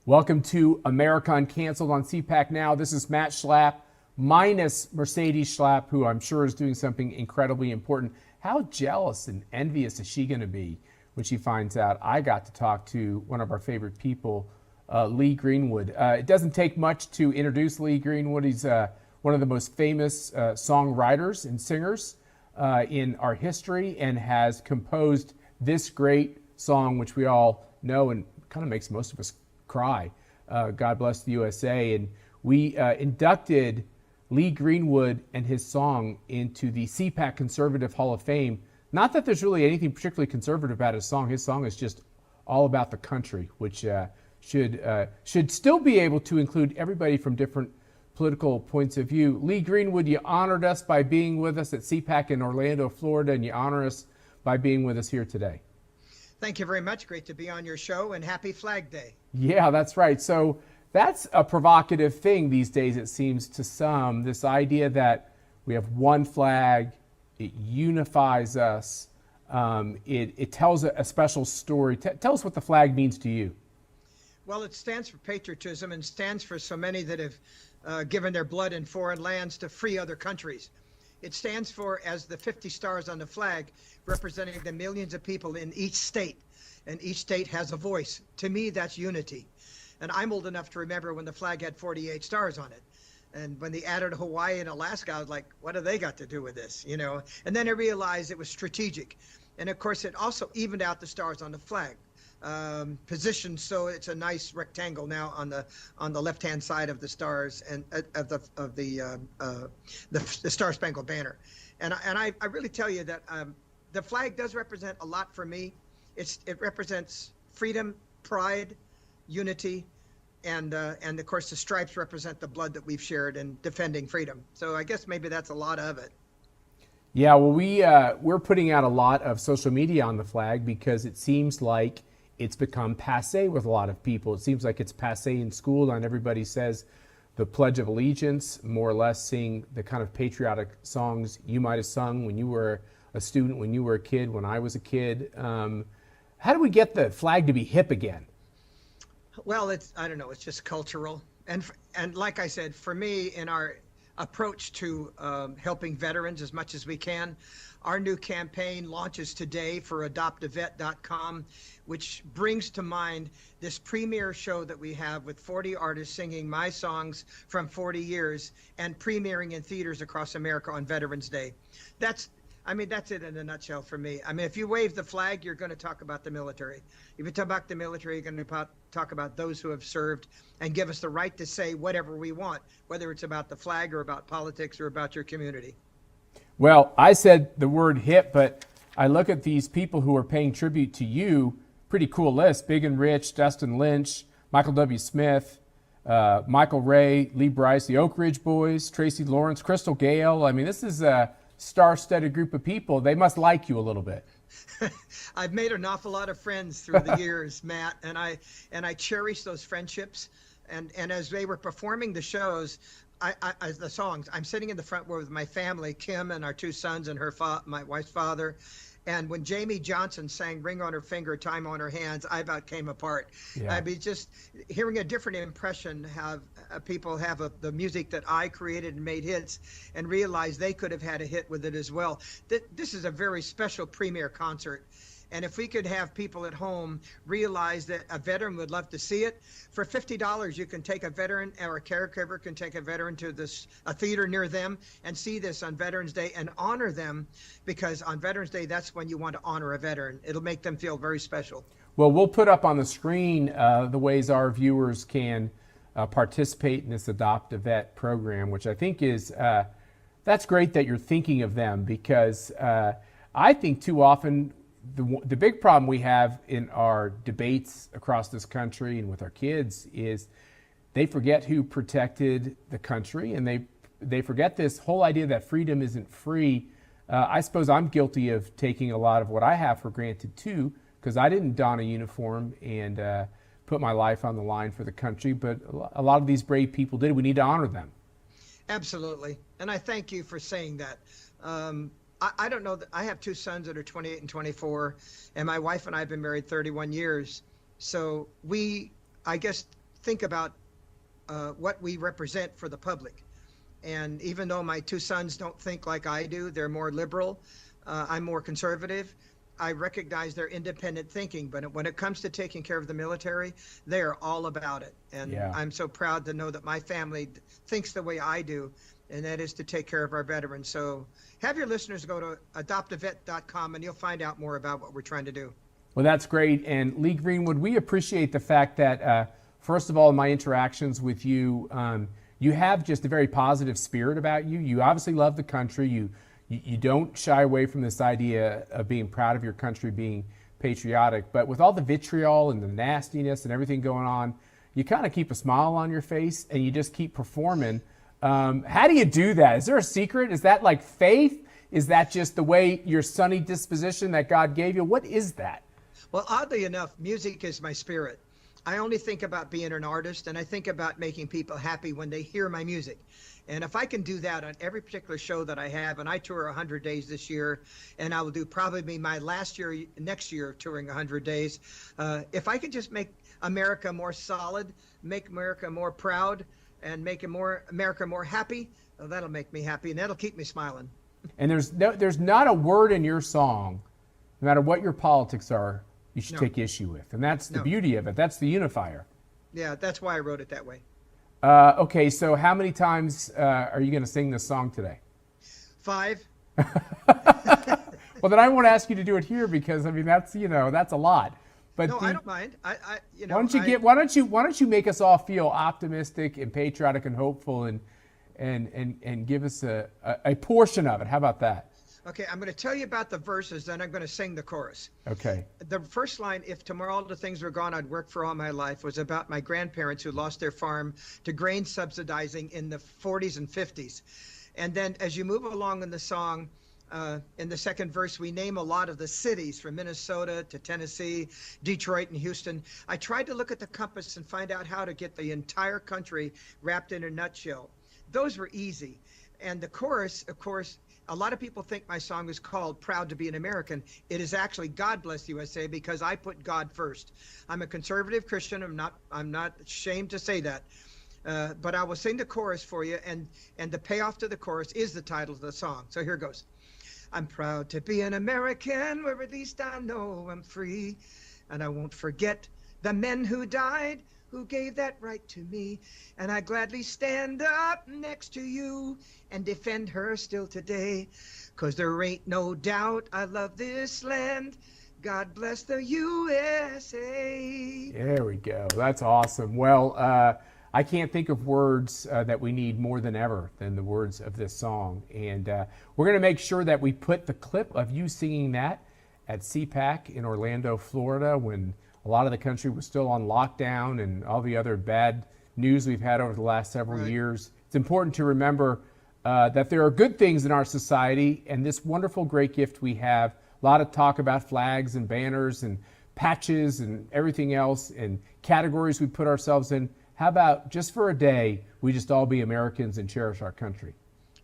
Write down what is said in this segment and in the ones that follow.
Welcome to America UnCanceled on CPAC Now. This is Matt Schlapp minus Mercedes Schlapp, who I'm sure is doing something incredibly important. How jealous and envious is she going to be when she finds out I got to talk to one of our favorite people, Lee Greenwood? It doesn't take much to introduce Lee Greenwood. He's one of the most famous songwriters and singers in our history, and has composed this great song, which we all know and kind of makes most of us cry, God Bless the USA. And we inducted Lee Greenwood and his song into the CPAC Conservative Hall of Fame. Not that there's really anything particularly conservative about his song. His song is just all about the country, which should still be able to include everybody from different political points of view. Lee Greenwood, you honored us by being with us at CPAC in Orlando, Florida, and you honor us by being with us here today. Thank you very much. Great to be on your show, and happy Flag Day. Yeah, that's right. So that's a provocative thing these days, it seems to some, this idea that we have one flag, it unifies us, it tells a special story. Tell us what the flag means to you. Well, it stands for patriotism and stands for so many that have given their blood in foreign lands to free other countries. It stands for, as the 50 stars on the flag, representing the millions of people in each state, and each state has a voice. To me, that's unity. And I'm old enough to remember when the flag had 48 stars on it. And when they added Hawaii and Alaska, I was like, what do they got to do with this, you know? And then I realized it was strategic. And of course, it also evened out the stars on the flag. Positioned so it's a nice rectangle now on the left-hand side of the stars and of the Star Spangled Banner, and I really tell you that the flag does represent a lot for me. It represents freedom, pride, unity, and of course the stripes represent the blood that we've shared in defending freedom. So I guess maybe that's a lot of it. Yeah, well, we're putting out a lot of social media on the flag because it seems like it's become passé with a lot of people. It seems like it's passé in school, and everybody says the Pledge of Allegiance, more or less sing the kind of patriotic songs you might have sung when you were a student, when you were a kid, when I was a kid. How do we get the flag to be hip again? Well, I don't know, it's just cultural. And like I said, for me, in our approach to helping veterans as much as we can, our new campaign launches today for adoptavet.com, which brings to mind this premiere show that we have with 40 artists singing my songs from 40 years and premiering in theaters across America on Veterans Day. That's it in a nutshell for me. I mean, if you wave the flag, you're going to talk about the military. If you talk about the military, you're going to talk about those who have served and give us the right to say whatever we want, whether it's about the flag or about politics or about your community. Well, I said the word hip, but I look at these people who are paying tribute to you. Pretty cool list. Big and Rich, Dustin Lynch, Michael W. Smith, Michael Ray, Lee Bryce, the Oak Ridge Boys, Tracy Lawrence, Crystal Gale. I mean, this is a star-studded group of people. They must like you a little bit. I've made an awful lot of friends through the years, Matt, and I cherish those friendships. And as they were performing the shows, the songs, I'm sitting in the front row with my family, Kim and our two sons and my wife's father. And when Jamie Johnson sang Ring on Her Finger, Time on Her Hands, I about came apart. Yeah. I mean, just hearing a different impression, have people have the music that I created and made hits, and realize they could have had a hit with it as well. This is a very special premiere concert. And if we could have people at home realize that a veteran would love to see it, for $50, you can take a veteran, or a caregiver can take a veteran to a theater near them and see this on Veterans Day and honor them, because on Veterans Day, that's when you want to honor a veteran. It'll make them feel very special. Well, we'll put up on the screen the ways our viewers can participate in this Adopt a Vet program, which I think is, that's great that you're thinking of them, because I think too often the big problem we have in our debates across this country and with our kids is they forget who protected the country, and they forget this whole idea that freedom isn't free. I suppose I'm guilty of taking a lot of what I have for granted too, because I didn't don a uniform and put my life on the line for the country, but a lot of these brave people did. We need to honor them. Absolutely. And I thank you for saying that. I don't know that I have two sons that are 28 and 24, and my wife and I have been married 31 years. So I guess think about what we represent for the public. And even though my two sons don't think like I do, they're more liberal, I'm more conservative, I recognize their independent thinking. But when it comes to taking care of the military, they are all about it. And Yeah. I'm so proud to know that my family thinks the way I do, and that is to take care of our veterans. So have your listeners go to adoptavet.com and you'll find out more about what we're trying to do. Well, that's great. And Lee Greenwood, we appreciate the fact that, first of all, in my interactions with you, you have just a very positive spirit about you. You obviously love the country. You don't shy away from this idea of being proud of your country, being patriotic. But with all the vitriol and the nastiness and everything going on, you kind of keep a smile on your face and you just keep performing. How do you do that? Is there a secret? Is that like faith? Is that just the way your sunny disposition that God gave you? What is that? Well, oddly enough, music is my spirit. I only think about being an artist, and I think about making people happy when they hear my music. And if I can do that on every particular show that I have, and I tour 100 days this year, and I will do probably my last year, next year, touring 100 days. If I can just make America more solid, make America more proud, and make America more happy, well, that'll make me happy, and that'll keep me smiling. And there's not a word in your song, no matter what your politics are, you should take issue with. And that's the beauty of it. That's the unifier. Yeah, that's why I wrote it that way. Okay, so how many times are you going to sing this song today? 5. Well, then I won't ask you to do it here because I mean that's a lot. But no, I don't mind. Why don't you make us all feel optimistic and patriotic and hopeful and give us a portion of it? How about that? Okay, I'm going to tell you about the verses, then I'm going to sing the chorus. Okay. The first line, if tomorrow all the things were gone, I'd work for all my life, was about my grandparents who lost their farm to grain subsidizing in the 40s and 50s. And then as you move along in the song, in the second verse, we name a lot of the cities from Minnesota to Tennessee, Detroit, and Houston. I tried to look at the compass and find out how to get the entire country wrapped in a nutshell. Those were easy. And the chorus, of course, a lot of people think my song is called Proud to be an American. It is actually God Bless USA because I put God first. I'm a conservative Christian. I'm not ashamed to say that. But I will sing the chorus for you, and the payoff to the chorus is the title of the song. So here goes. I'm proud to be an American, where at least I know I'm free. And I won't forget the men who died, who gave that right to me. And I gladly stand up next to you and defend her still today. 'Cause there ain't no doubt I love this land. God bless the USA. There we go. That's awesome. Well, I can't think of words that we need more than ever than the words of this song. And we're going to make sure that we put the clip of you singing that at CPAC in Orlando, Florida, when a lot of the country was still on lockdown and all the other bad news we've had over the last several years. It's important to remember that there are good things in our society, and this wonderful, great gift we have. A lot of talk about flags and banners and patches and everything else and categories we put ourselves in. How about just for a day, we just all be Americans and cherish our country?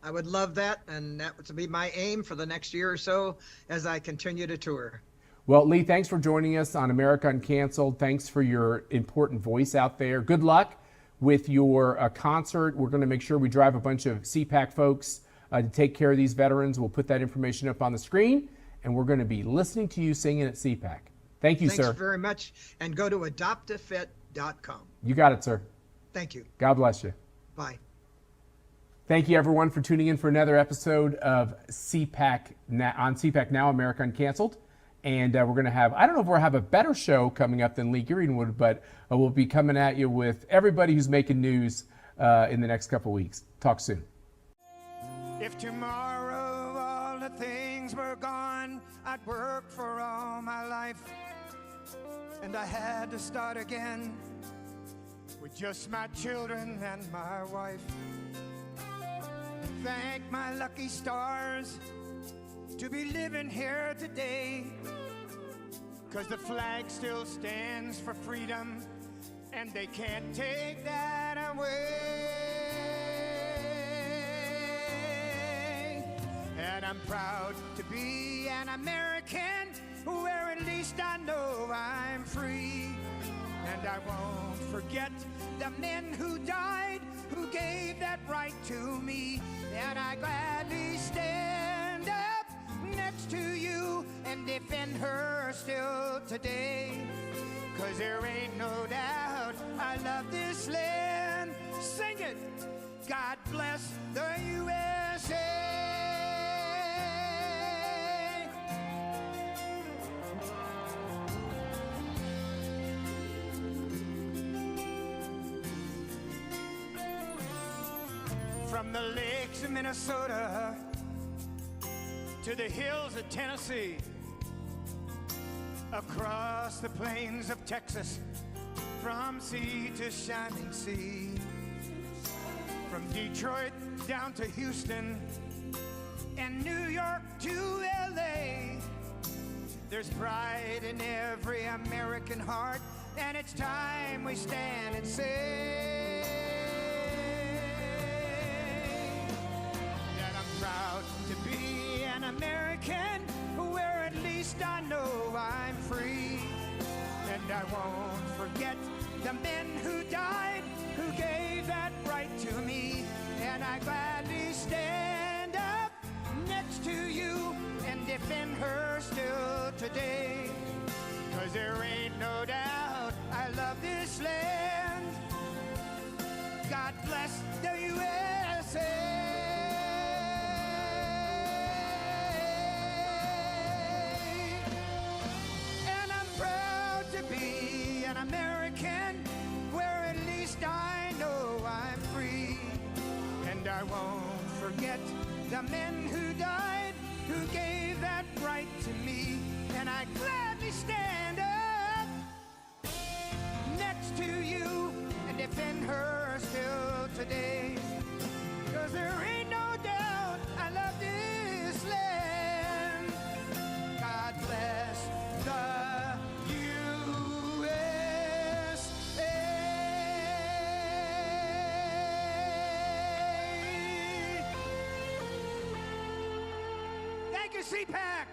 I would love that, and that would be my aim for the next year or so as I continue to tour. Well, Lee, thanks for joining us on America UnCanceled. Thanks for your important voice out there. Good luck with your concert. We're going to make sure we drive a bunch of CPAC folks to take care of these veterans. We'll put that information up on the screen, and we're going to be listening to you singing at CPAC. Thank you, sir. Thanks very much, and go to adoptavet.com. You got it, sir. Thank you. God bless you. Bye. Thank you, everyone, for tuning in for another episode of CPAC on CPAC Now, America UnCanceled. And we're going to have, I don't know if we'll have a better show coming up than Lee Greenwood, but we'll be coming at you with everybody who's making news in the next couple weeks. Talk soon. If tomorrow all the things were gone, I'd work for all my life, and I had to start again with just my children and my wife. Thank my lucky stars to be living here today, 'cause the flag still stands for freedom, and they can't take that away. And I'm proud to be an American, where at least I know I'm free. And And I won't forget the men who died, who gave that right to me. And I gladly stand up next to you and defend her still today. 'Cause there ain't no doubt I love this land. Sing it! God bless the USA. From the lakes of Minnesota to the hills of Tennessee, across the plains of Texas, from sea to shining sea, from Detroit down to Houston and New York to LA, there's pride in every American heart, and it's time we stand and say that I'm proud to be an American, where at least I know I'm free. And I won't forget the men who died, who gave that right to me. And I gladly stand up next to you and defend her still today. 'Cause there ain't no doubt I love this land. God bless the USA. American, where at least I know I'm free. And I won't forget the men who died, who gave that right to me. And I gladly stand up next to you and defend her still today. 'Cause there ain't no doubt I love this land. God bless the CPAC!